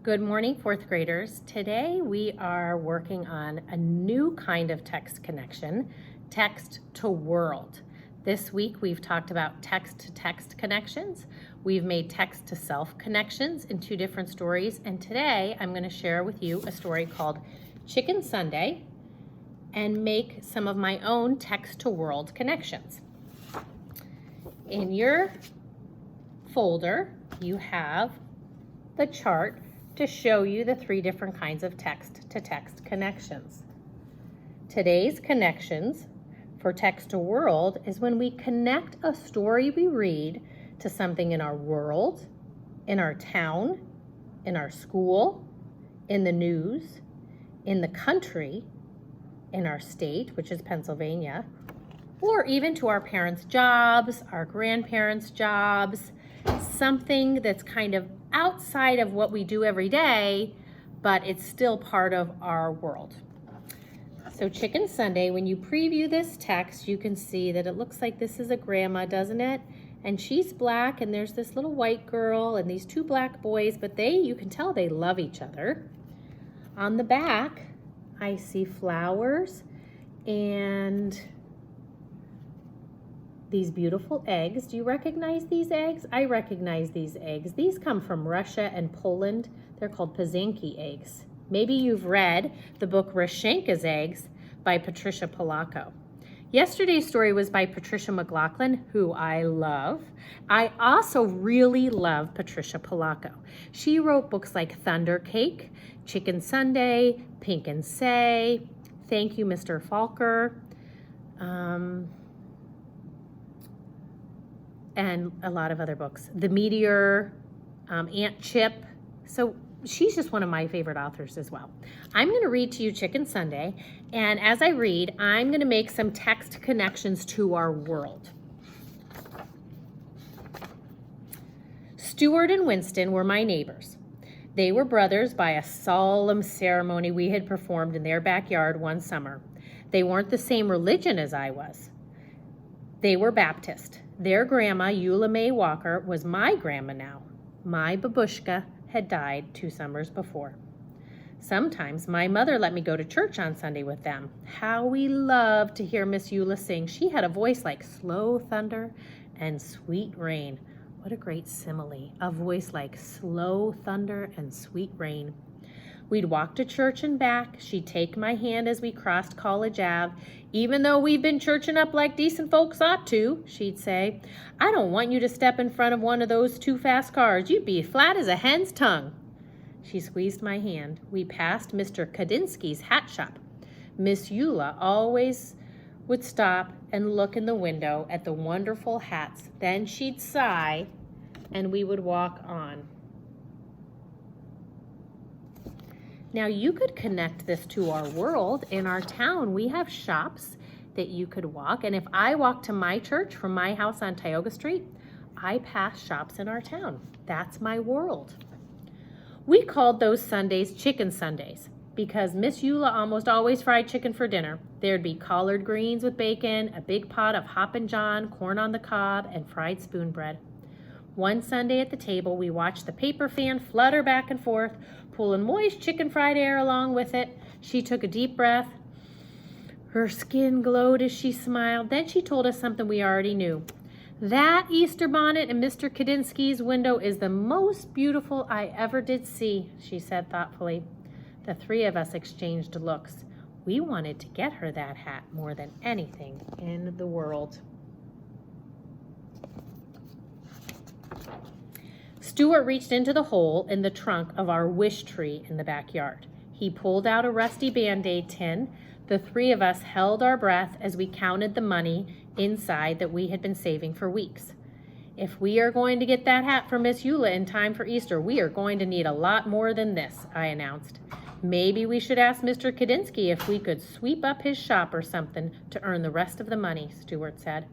Good morning, fourth graders. Today we are working on a new kind of text connection, text to world. This week we've talked about text to text connections. We've made text to self connections in two different stories, and today I'm going to share with you a story called Chicken Sunday and make some of my own text to world connections. In your folder you have the chart to show you the three different kinds of text to text connections. Today's connections for text to world is when we connect a story we read to something in our world, in our town, in our school, in the news, in the country, in our state, which is Pennsylvania, or even to our parents' jobs, our grandparents' jobs, something that's kind of outside of what we do every day, but it's still part of our world. So Chicken Sunday, when you preview this text, you can see that it looks like this is a grandma, doesn't it? And she's black, and there's this little white girl and these two black boys, but you can tell they love each other. On the back, I see flowers and these beautiful eggs. Do you recognize these eggs? I recognize these eggs. These come from Russia and Poland. They're called Pazanki eggs. Maybe you've read the book Rashenka's Eggs by Patricia Polacco. Yesterday's story was by Patricia McLaughlin, who I love. I also really love Patricia Polacco. She wrote books like Thunder Cake, Chicken Sunday, Pink and Say, Thank You, Mr. Falker, and a lot of other books. The Meteor, Aunt Chip. So she's just one of my favorite authors as well. I'm gonna read to you Chicken Sunday, and as I read, I'm gonna make some text connections to our world. Stuart and Winston were my neighbors. They were brothers by a solemn ceremony we had performed in their backyard one summer. They weren't the same religion as I was. They were Baptist. Their grandma, Eula May Walker, was my grandma now. My babushka had died 2 summers before. Sometimes my mother let me go to church on Sunday with them. How we loved to hear Miss Eula sing. She had a voice like slow thunder and sweet rain. What a great simile, a voice like slow thunder and sweet rain. We'd walk to church and back. She'd take my hand as we crossed College Ave. Even though we've been churching up like decent folks ought to, she'd say, I don't want you to step in front of one of those too fast cars. You'd be flat as a hen's tongue. She squeezed my hand. We passed Mr. Kadinsky's hat shop. Miss Eula always would stop and look in the window at the wonderful hats. Then she'd sigh, and we would walk on. Now you could connect this to our world. In our town, we have shops that you could walk. And if I walk to my church from my house on Tioga Street, I pass shops in our town. That's my world. We called those Sundays Chicken Sundays because Miss Eula almost always fried chicken for dinner. There'd be collard greens with bacon, a big pot of Hoppin' John, corn on the cob, and fried spoon bread. One Sunday at the table, we watched the paper fan flutter back and forth, pulling moist chicken fried air along with it. She took a deep breath. Her skin glowed as she smiled. Then she told us something we already knew. That Easter bonnet in Mr. Kadinsky's window is the most beautiful I ever did see, she said thoughtfully. The 3 of us exchanged looks. We wanted to get her that hat more than anything in the world. Stuart reached into the hole in the trunk of our wish tree in the backyard. He pulled out a rusty Band-Aid tin. The 3 of us held our breath as we counted the money inside that we had been saving for weeks. If we are going to get that hat for Miss Eula in time for Easter, we are going to need a lot more than this, I announced. Maybe we should ask Mr. Kadinsky if we could sweep up his shop or something to earn the rest of the money, Stuart said.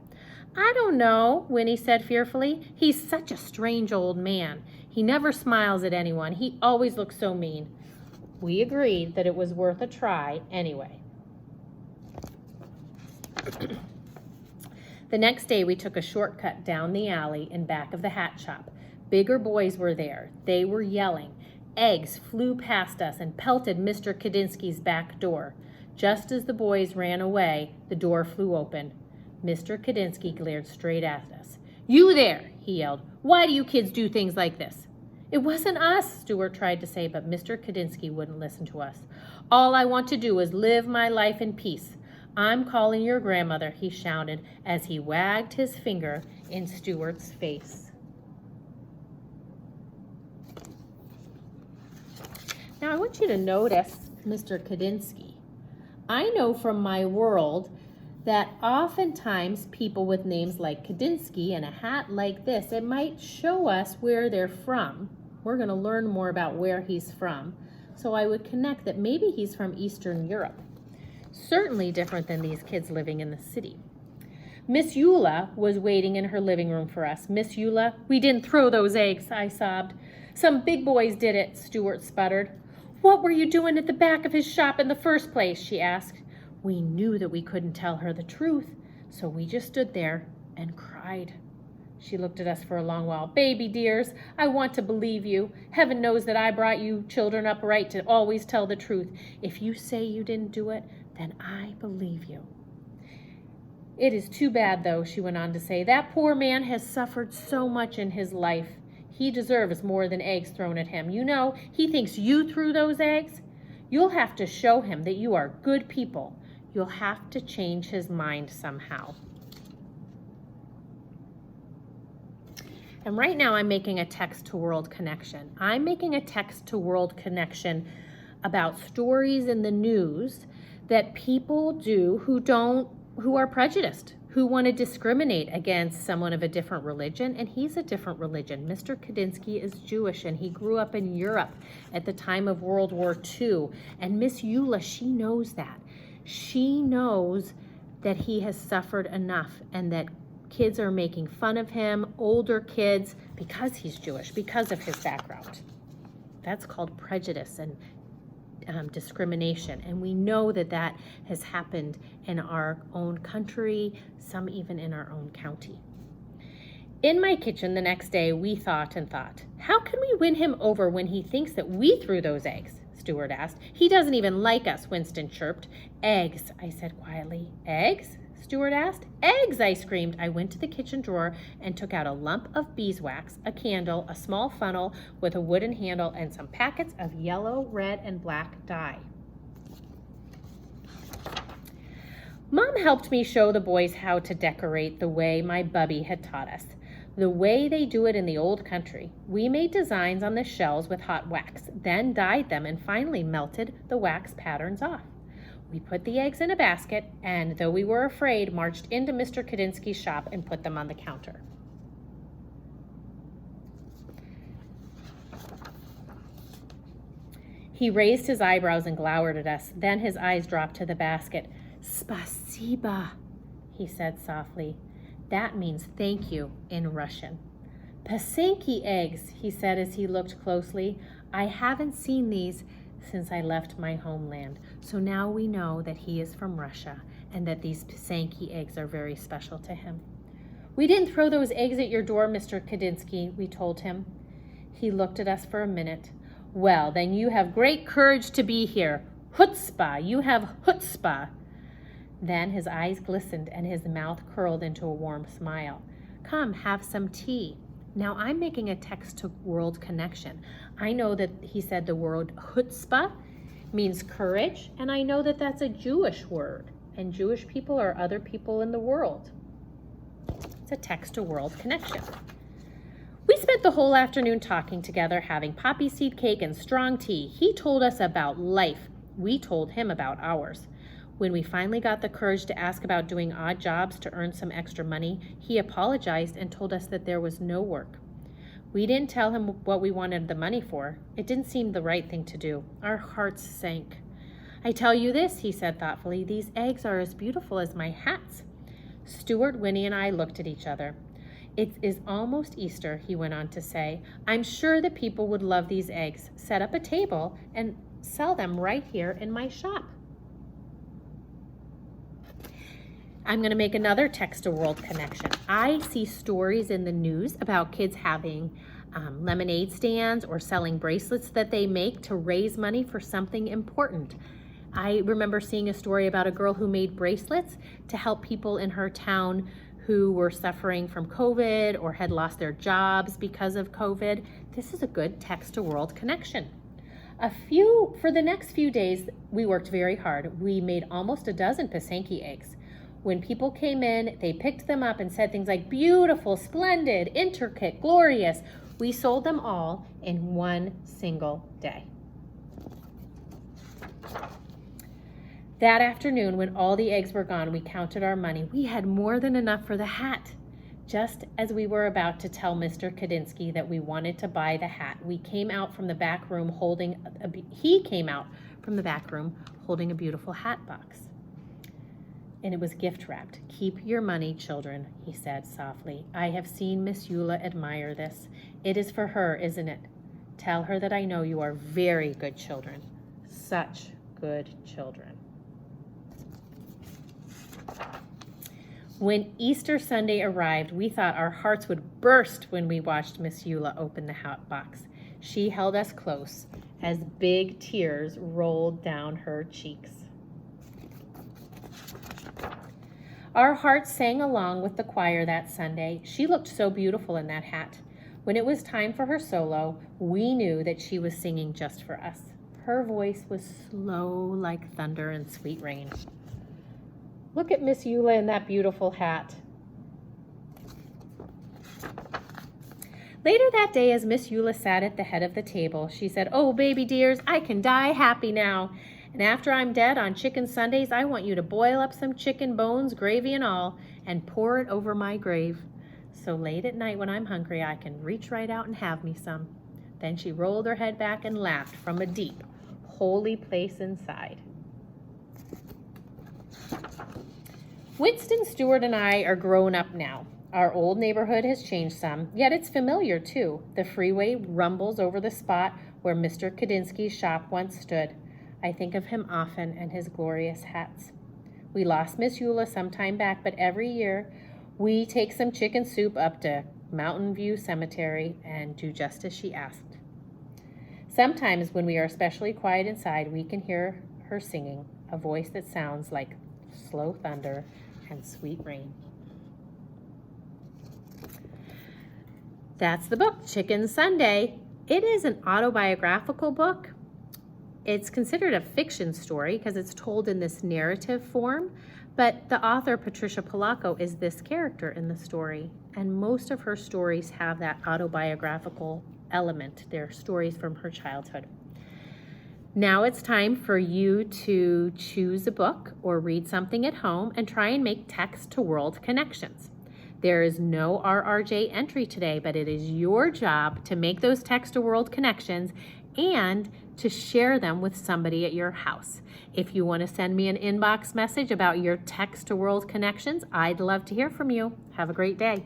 I don't know, Winnie said fearfully. He's such a strange old man. He never smiles at anyone. He always looks so mean. We agreed that it was worth a try anyway. The next day, we took a shortcut down the alley in back of the hat shop. Bigger boys were there. They were yelling, Eggs flew past us and pelted Mr. Kadinsky's back door. Just as the boys ran away, the door flew open. Mr. Kadinsky glared straight at us. "You there," he yelled. "Why do you kids do things like this?" "It wasn't us," Stuart tried to say, but Mr. Kadinsky wouldn't listen to us. "All I want to do is live my life in peace. I'm calling your grandmother," he shouted as he wagged his finger in Stuart's face. Now I want you to notice Mr. Kadinsky. I know from my world that oftentimes people with names like Kadinsky and a hat like this, it might show us where they're from. We're going to learn more about where he's from. So I would connect that maybe he's from Eastern Europe. Certainly different than these kids living in the city. Miss Eula was waiting in her living room for us. "Miss Eula, we didn't throw those eggs," I sobbed. "Some big boys did it," Stuart sputtered. "What were you doing at the back of his shop in the first place?" she asked. We knew that we couldn't tell her the truth, so we just stood there and cried. She looked at us for a long while. "Baby dears, I want to believe you. Heaven knows that I brought you children up right to always tell the truth. If you say you didn't do it, then I believe you." "It is too bad, though," she went on to say. "That poor man has suffered so much in his life. He deserves more than eggs thrown at him. You know, he thinks you threw those eggs. You'll have to show him that you are good people. You'll have to change his mind somehow." And right now I'm making a text-to-world connection. I'm making a text-to-world connection about stories in the news that people do who are prejudiced, who want to discriminate against someone of a different religion, and he's a different religion. Mr. Kadinsky is Jewish, and he grew up in Europe at the time of World War II. And Miss Eula, she knows that. She knows that he has suffered enough and that kids are making fun of him, older kids, because he's Jewish, because of his background. That's called prejudice and discrimination. And we know that that has happened in our own country, some even in our own county. In my kitchen the next day, we thought and thought, how can we win him over when he thinks that we threw those eggs? Stuart asked. He doesn't even like us, Winston chirped. Eggs, I said quietly. Eggs? Stuart asked. Eggs, I screamed. I went to the kitchen drawer and took out a lump of beeswax, a candle, a small funnel with a wooden handle, and some packets of yellow, red, and black dye. Mom helped me show the boys how to decorate the way my bubby had taught us, the way they do it in the old country. We made designs on the shells with hot wax, then dyed them and finally melted the wax patterns off. We put the eggs in a basket and, though we were afraid, marched into Mr. Kadinsky's shop and put them on the counter. He raised his eyebrows and glowered at us. Then his eyes dropped to the basket. Spasiba, he said softly. That means thank you in Russian. Pasenki eggs, he said as he looked closely. I haven't seen these since I left my homeland. So now we know that he is from Russia and that these Pasenki eggs are very special to him. We didn't throw those eggs at your door, Mr. Kadinsky, we told him. He looked at us for a minute. Well, then you have great courage to be here. Chutzpah, you have chutzpah. Then his eyes glistened and his mouth curled into a warm smile. Come, have some tea. Now I'm making a text-to-world connection. I know that he said the word chutzpah means courage, and I know that that's a Jewish word, and Jewish people are other people in the world. It's a text-to-world connection. We spent the whole afternoon talking together, having poppy seed cake and strong tea. He told us about life. We told him about ours. When we finally got the courage to ask about doing odd jobs to earn some extra money, he apologized and told us that there was no work. We didn't tell him what we wanted the money for. It didn't seem the right thing to do. Our hearts sank. I tell you this, he said thoughtfully, these eggs are as beautiful as my hats. Stuart, Winnie, and I looked at each other. It is almost Easter, he went on to say. I'm sure that people would love these eggs. Set up a table and sell them right here in my shop. I'm going to make another text-to-world connection. I see stories in the news about kids having lemonade stands or selling bracelets that they make to raise money for something important. I remember seeing a story about a girl who made bracelets to help people in her town who were suffering from COVID or had lost their jobs because of COVID. This is a good text to world connection. For the next few days, we worked very hard. We made almost a dozen Pasanke eggs. When people came in, they picked them up and said things like beautiful, splendid, intricate, glorious. We sold them all in one single day. That afternoon, when all the eggs were gone, we counted our money. We had more than enough for the hat. Just as we were about to tell Mr. Kadinsky that we wanted to buy the hat, he came out from the back room holding a beautiful hat box. And it was gift wrapped. "Keep your money, children," he said softly. "I have seen Miss Eula admire this. It is for her, isn't it? Tell her that I know you are very good children. Such good children." When Easter Sunday arrived, we thought our hearts would burst when we watched Miss Eula open the hat box. She held us close as big tears rolled down her cheeks. Our hearts sang along with the choir that Sunday. She looked so beautiful in that hat. When it was time for her solo, we knew that she was singing just for us. Her voice was slow like thunder and sweet rain. Look at Miss Eula in that beautiful hat. Later that day, as Miss Eula sat at the head of the table, she said, "Oh, baby dears, I can die happy now. And after I'm dead on Chicken Sundays, I want you to boil up some chicken bones, gravy and all, and pour it over my grave. So late at night when I'm hungry, I can reach right out and have me some." Then she rolled her head back and laughed from a deep, holy place inside. Winston, Stewart, and I are grown up now. Our old neighborhood has changed some, yet it's familiar too. The freeway rumbles over the spot where Mr. Kadinsky's shop once stood. I think of him often and his glorious hats. We lost Miss Eula some time back, but every year we take some chicken soup up to Mountain View Cemetery and do just as she asked. Sometimes when we are especially quiet inside, we can hear her singing, a voice that sounds like slow thunder and sweet rain. That's the book, Chicken Sunday. It is an autobiographical book. It's considered a fiction story because it's told in this narrative form, but the author, Patricia Polacco, is this character in the story, and most of her stories have that autobiographical element. They're stories from her childhood. Now it's time for you to choose a book or read something at home and try and make text-to-world connections. There is no RRJ entry today, but it is your job to make those text-to-world connections and to share them with somebody at your house. If you want to send me an inbox message about your text-to-world connections, I'd love to hear from you. Have a great day.